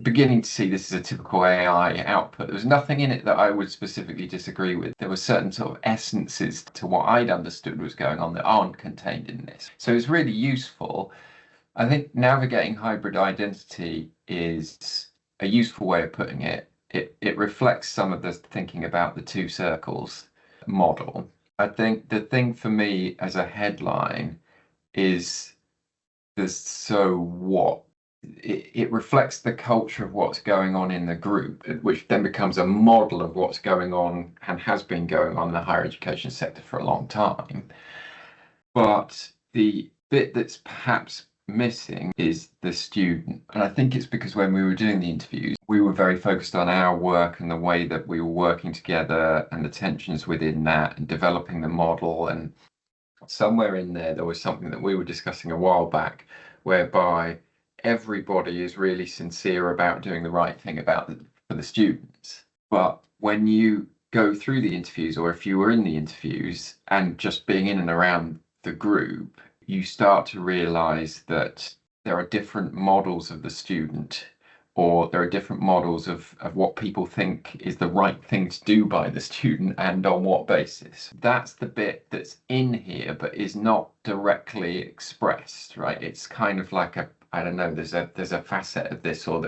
beginning to see this as a typical AI output. There was nothing in it that I would specifically disagree with. There were certain sort of essences to what I'd understood was going on that aren't contained in this. So it's really useful. I think navigating hybrid identity is a useful way of putting it. It reflects some of the thinking about the two circles model. I think the thing for me as a headline is the so what. It reflects the culture of what's going on in the group, which then becomes a model of what's going on and has been going on in the higher education sector for a long time. But the bit that's perhaps missing is the student. And I think it's because when we were doing the interviews, we were very focused on our work and the way that we were working together and the tensions within that and developing the model. And somewhere in there was something that we were discussing a while back, whereby everybody is really sincere about doing the right thing for the students. But when you go through the interviews, or if you were in the interviews and just being in and around the group, you start to realize that there are different models of the student, or there are different models of what people think is the right thing to do by the student and on what basis. That's the bit that's in here but is not directly expressed, right? It's kind of like I don't know, there's a facet of this or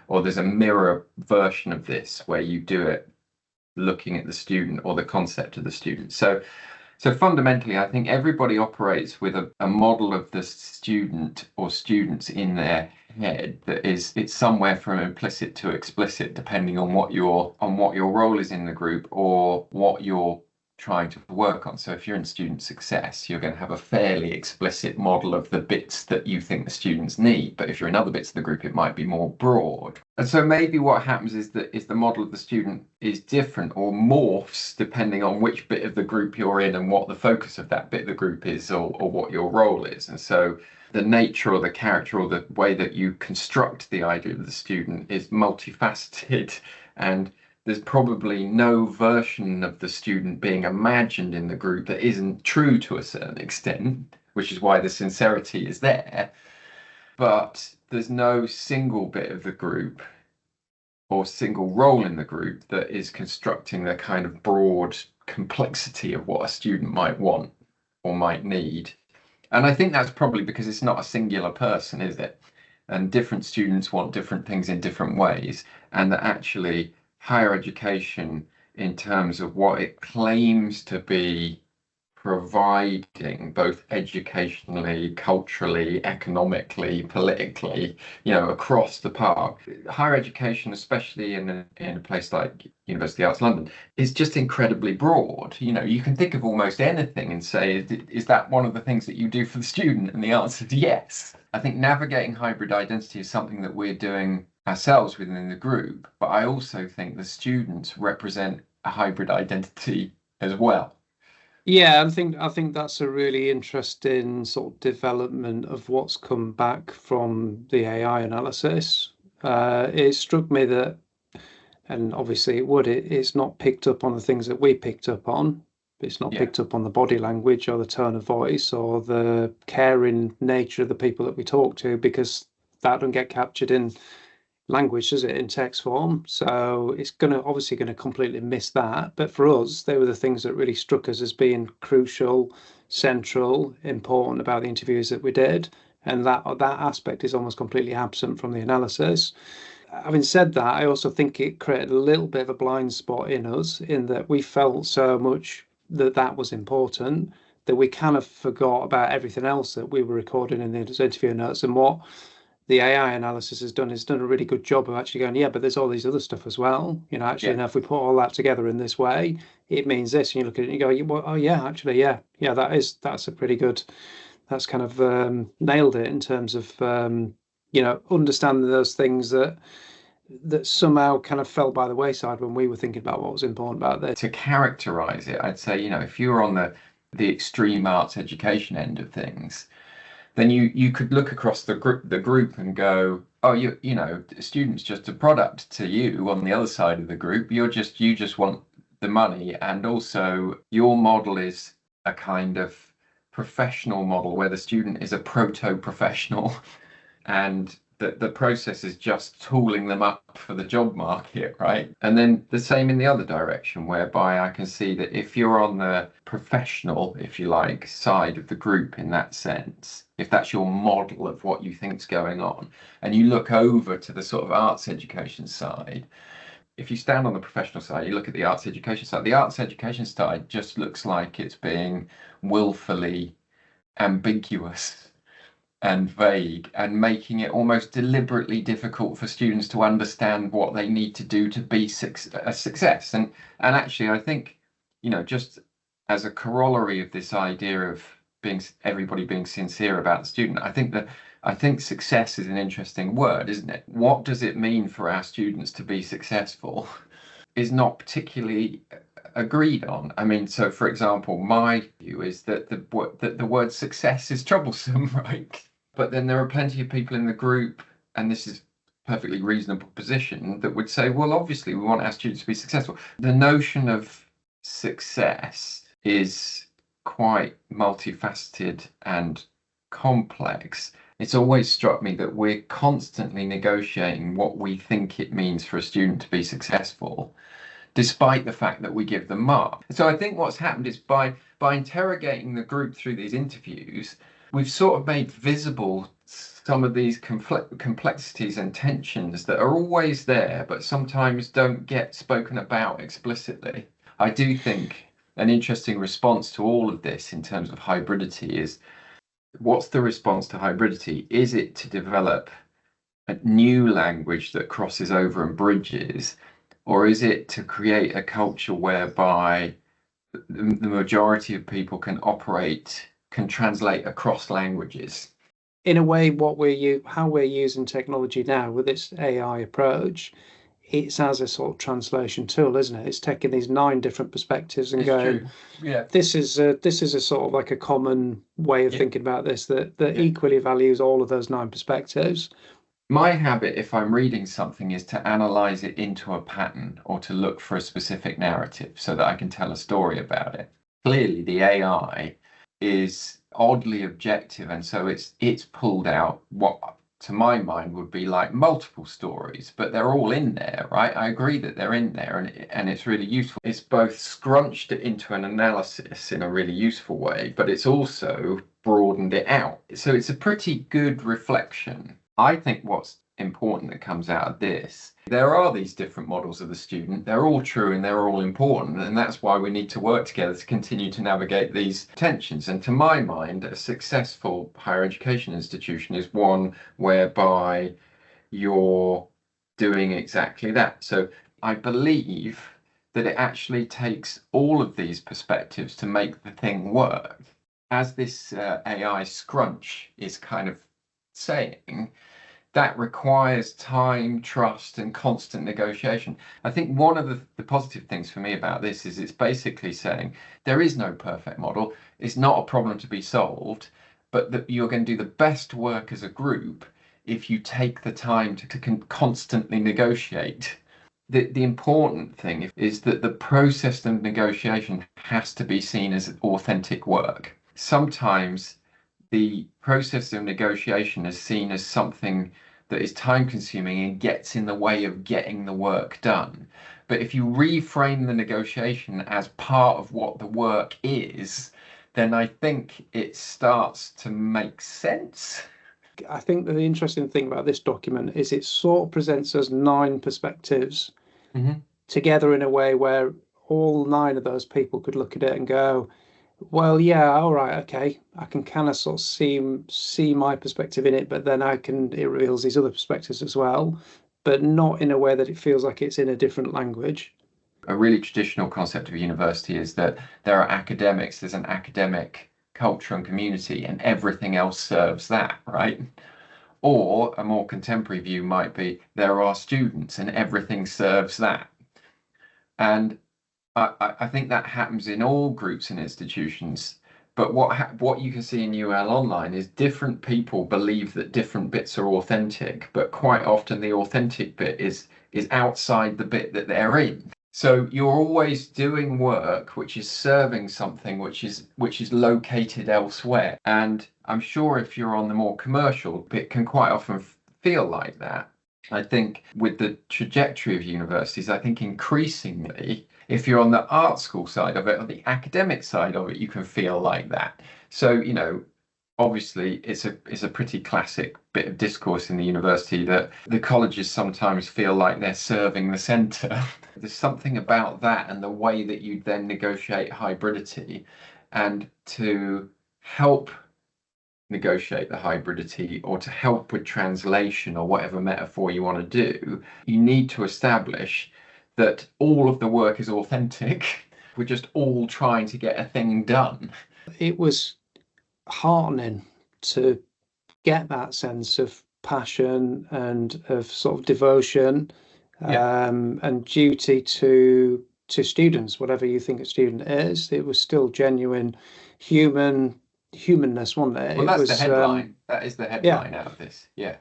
there's a mirror version of this where you do it looking at the student or the concept of the student. So fundamentally, I think everybody operates with a model of the student or students in their head that it's somewhere from implicit to explicit, depending on what your role is in the group or what you're trying to work on. So if you're in student success, you're going to have a fairly explicit model of the bits that you think the students need. But if you're in other bits of the group, it might be more broad. And so maybe what happens is that the model of the student is different or morphs depending on which bit of the group you're in and what the focus of that bit of the group is, or what your role is. And so the nature or the character or the way that you construct the idea of the student is multifaceted, and there's probably no version of the student being imagined in the group that isn't true to a certain extent, which is why the sincerity is there. But there's no single bit of the group or single role in the group that is constructing the kind of broad complexity of what a student might want or might need. And I think that's probably because it's not a singular person, is it? And different students want different things in different ways, and that actually higher education, in terms of what it claims to be providing, both educationally, culturally, economically, politically, across the park. Higher education, especially in a place like University Arts London, is just incredibly broad. You can think of almost anything and say, is that one of the things that you do for the student? And the answer is yes. I think navigating hybrid identity is something that we're doing ourselves within the group, but I also think the students represent a hybrid identity as well. Yeah, I think that's a really interesting sort of development of what's come back from the AI analysis. It struck me that, and obviously it's not picked up on the things that we picked up on. It's not picked up on the body language or the tone of voice or the caring nature of the people that we talk to, because that don't get captured in language, does it, in text form? So it's obviously going to completely miss that. But for us, they were the things that really struck us as being crucial, central, important about the interviews that we did. And that aspect is almost completely absent from the analysis. Having said that, I also think it created a little bit of a blind spot in us, in that we felt so much that was important that we kind of forgot about everything else that we were recording in the interview notes. And what the AI analysis has done a really good job of actually going, but there's all these other stuff as well. Now if we put all that together in this way, it means this. And you look at it and you go, oh yeah, actually, yeah, that's a pretty good. That's kind of nailed it in terms of understanding those things that somehow kind of fell by the wayside when we were thinking about what was important about this. To characterize it, I'd say, if you're on the extreme arts education end of things, then you could look across the group and go, oh, student's just a product to you on the other side of the group. You just want the money, and also your model is a kind of professional model where the student is a proto-professional and the process is just tooling them up for the job market, right? And then the same in the other direction, whereby I can see that if you're on the professional, if you like, side of the group in that sense, if that's your model of what you think's going on, and you look over to the sort of arts education side, if you stand on the professional side, you look at the arts education side, the arts education side just looks like it's being willfully ambiguous and vague and making it almost deliberately difficult for students to understand what they need to do to be a success. And actually, I think, just as a corollary of this idea of everybody being sincere about the student, I think success is an interesting word, isn't it? What does it mean for our students to be successful is not particularly agreed on. I mean, so for example, my view is that the word success is troublesome, right? But then there are plenty of people in the group, and this is a perfectly reasonable position, that would say, well, obviously we want our students to be successful. The notion of success is quite multifaceted and complex. It's always struck me that we're constantly negotiating what we think it means for a student to be successful, despite the fact that we give them marks. So I think what's happened is by interrogating the group through these interviews, we've sort of made visible some of these complexities and tensions that are always there, but sometimes don't get spoken about explicitly. I do think an interesting response to all of this in terms of hybridity is, what's the response to hybridity? Is it to develop a new language that crosses over and bridges, or is it to create a culture whereby the majority of people can translate across languages? In a way, how we're using technology now with its AI approach, it's as a sort of translation tool, isn't it? It's taking these 9 different perspectives and going, true. Yeah, this is a sort of like a common way of thinking about this that equally values all of those 9 perspectives. My habit, if I'm reading something, is to analyze it into a pattern or to look for a specific narrative so that I can tell a story about it. Clearly, the AI is oddly objective, and so it's pulled out what, to my mind, would be like multiple stories, but they're all in there, right? I agree that they're in there, and it's really useful. It's both scrunched it into an analysis in a really useful way, but it's also broadened it out. So it's a pretty good reflection. I think what's important that comes out of this, there are these different models of the student. They're all true and they're all important, and that's why we need to work together to continue to navigate these tensions. And to my mind, a successful higher education institution is one whereby you're doing exactly that. So I believe that it actually takes all of these perspectives to make the thing work. As this AI scrunch is kind of saying, that requires time, trust, and constant negotiation. I think one of the positive things for me about this is it's basically saying there is no perfect model. It's not a problem to be solved, but that you're going to do the best work as a group if you take the time to constantly negotiate. The important thing is that the process of negotiation has to be seen as authentic work. Sometimes the process of negotiation is seen as something that is time consuming and gets in the way of getting the work done. But if you reframe the negotiation as part of what the work is, then I think it starts to make sense. I think that the interesting thing about this document is it sort of presents us 9 perspectives together in a way where all 9 of those people could look at it and go, well, yeah, all right, okay, I can kind of sort of see my perspective in it, but then it reveals these other perspectives as well, but not in a way that it feels like it's in a different language. A really traditional concept of university is that there are academics, there's an academic culture and community, and everything else serves that, right? Or a more contemporary view might be there are students and everything serves that. And I think that happens in all groups and institutions. But what you can see in UL Online is different people believe that different bits are authentic, but quite often the authentic bit is outside the bit that they're in. So you're always doing work which is serving something which is located elsewhere. And I'm sure if you're on the more commercial bit, can quite often feel like that. I think with the trajectory of universities, I think increasingly, if you're on the art school side of it or the academic side of it, you can feel like that. So, obviously it's a pretty classic bit of discourse in the university that the colleges sometimes feel like they're serving the centre. There's something about that and the way that you then negotiate hybridity, and to help negotiate the hybridity or to help with translation or whatever metaphor you want to do, you need to establish that all of the work is authentic. We're just all trying to get a thing done. It was heartening to get that sense of passion and of sort of devotion, and duty to students, whatever you think a student is. It was still genuine humanness, wasn't it? Well, It that's was, the headline. That is the headline out of this. Yeah.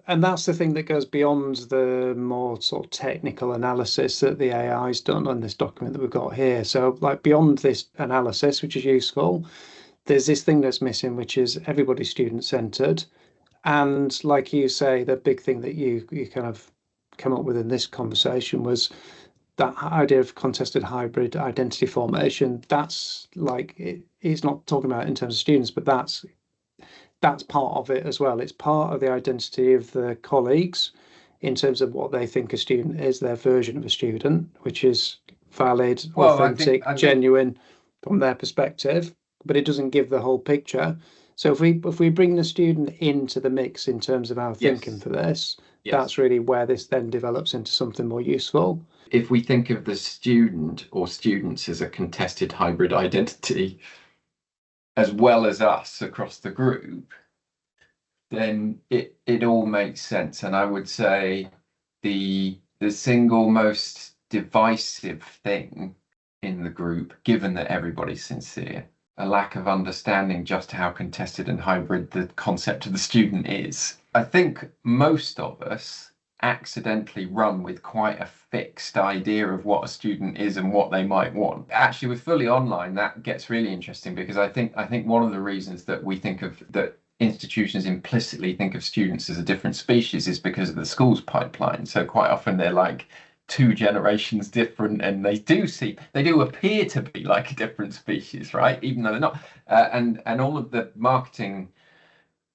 And that's the thing that goes beyond the more sort of technical analysis that the AI's done on this document that we've got here. So, like, beyond this analysis, which is useful, there's this thing that's missing, which is everybody student-centered. And like you say, the big thing that you kind of come up with in this conversation was that idea of contested hybrid identity formation. That's like, he's not talking about it in terms of students, but that's part of it as well. It's part of the identity of the colleagues in terms of what they think a student is, their version of a student, which is valid, authentic, genuine from their perspective, but it doesn't give the whole picture. So if we bring the student into the mix in terms of our thinking for this, that's really where this then develops into something more useful. If we think of the student or students as a contested hybrid identity, as well as us across the group, then it all makes sense. And I would say the single most divisive thing in the group, given that everybody's sincere, a lack of understanding just how contested and hybrid the concept of the student is. I think most of us accidentally run with quite a fixed idea of what a student is and what they might want. Actually, with fully online, that gets really interesting, because I think one of the reasons that we think of that institutions implicitly think of students as a different species is because of the schools pipeline. So quite often they're like 2 generations different, and they do appear to be like a different species, right? Even though they're not. And all of the marketing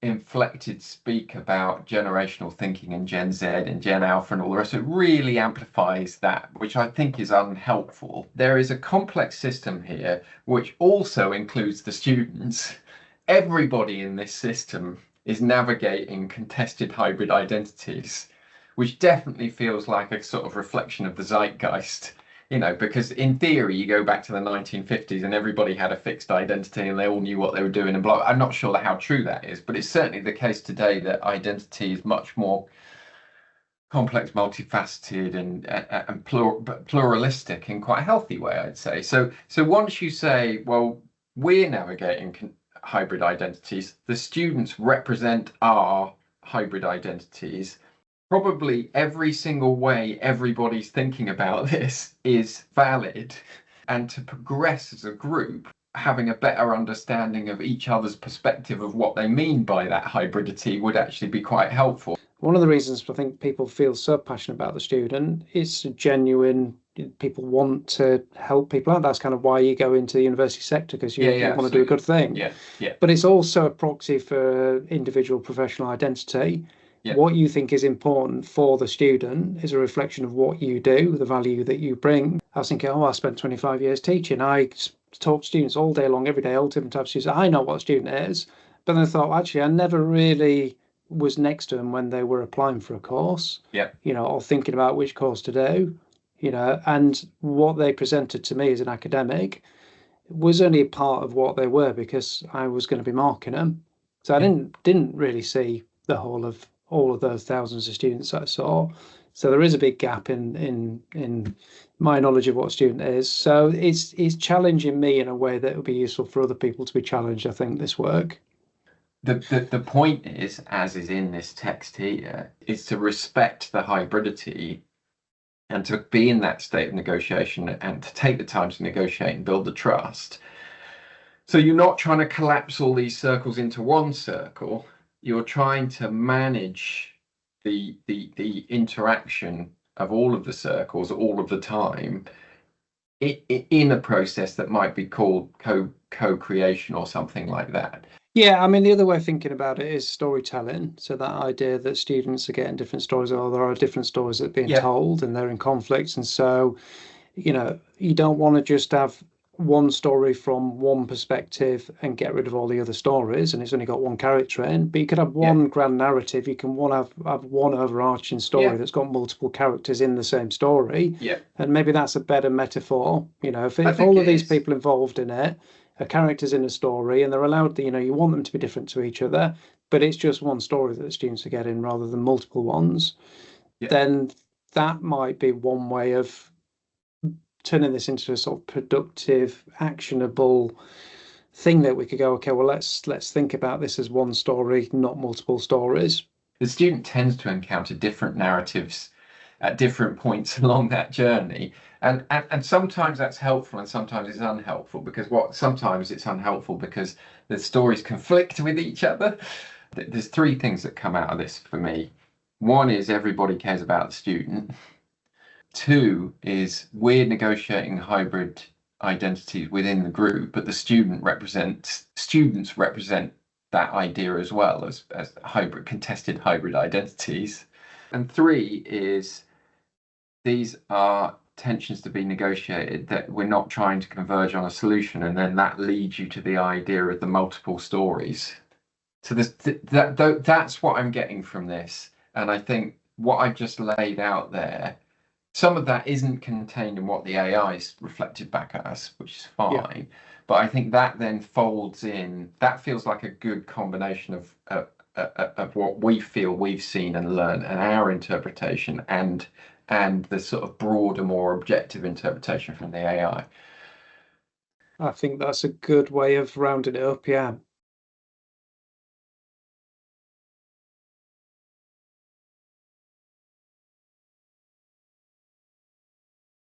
inflected speak about generational thinking and Gen Z and Gen Alpha and all the rest, it really amplifies that, which I think is unhelpful. There is a complex system here which also includes the students. Everybody in this system is navigating contested hybrid identities, which definitely feels like a sort of reflection of the zeitgeist, because in theory, you go back to the 1950s and everybody had a fixed identity and they all knew what they were doing and blah. I'm not sure how true that is, but it's certainly the case today that identity is much more complex, multifaceted, and pluralistic in quite a healthy way, I'd say. So once you say, well, we're navigating hybrid identities, the students represent our hybrid identities, probably every single way everybody's thinking about this is valid. And to progress as a group, having a better understanding of each other's perspective of what they mean by that hybridity would actually be quite helpful. One of the reasons I think people feel so passionate about the student is genuine. People want to help people out. That's kind of why you go into the university sector, because you want to do a good thing. But it's also a proxy for individual professional identity. What you think is important for the student is a reflection of what you do, the value that you bring. I was thinking, I spent 25 years teaching. I talk to students all day long, every day, all different types of students. I know what a student is. But then I thought, actually, I never really was next to them when they were applying for a course, or thinking about which course to do, and what they presented to me as an academic was only a part of what they were, because I was going to be marking them. So I didn't really see the whole of all of those thousands of students I saw. So there is a big gap in my knowledge of what a student is. So it's challenging me in a way that would be useful for other people to be challenged, I think, this work. The point is, as is in this text here, is to respect the hybridity and to be in that state of negotiation and to take the time to negotiate and build the trust. So you're not trying to collapse all these circles into one circle. You're trying to manage the interaction of all of the circles all of the time in a process that might be called co-creation or something like that. Yeah, I mean, the other way of thinking about it is storytelling. So that idea that students are getting different stories, or there are different stories that are being Yeah, told and they're in conflicts. And so, you don't want to just have one story from one perspective and get rid of all the other stories, and it's only got one character in. But you could have yeah, one grand narrative. You can have one overarching story yeah, that's got multiple characters in the same story, yeah. and maybe that's a better metaphor. If I if think all of it these is. people involved in it are characters in a story, and they're allowed, you want them to be different to each other, but it's just one story that the students are getting rather than multiple ones, Yeah. then that might be one way of turning this into a sort of productive, actionable thing that we could go, okay, well, let's think about this as one story, not multiple stories. The student tends to encounter different narratives at different points along that journey. And sometimes that's helpful and sometimes it's unhelpful, because sometimes it's unhelpful because the stories conflict with each other. There's three things that come out of this for me. One is everybody cares about the student. Two is we're negotiating hybrid identities within the group, but the students represent that idea as well as contested hybrid identities. And three is these are tensions to be negotiated, that we're not trying to converge on a solution, and then that leads you to the idea of the multiple stories. So that's what I'm getting from this. And I think what I've just laid out there, some of that isn't contained in what the AI's reflected back at us, which is fine. Yeah. But I think that then folds in, that feels like a good combination of what we feel we've seen and learned and our interpretation and the sort of broader, more objective interpretation from the AI. I think that's a good way of rounding it up. Yeah.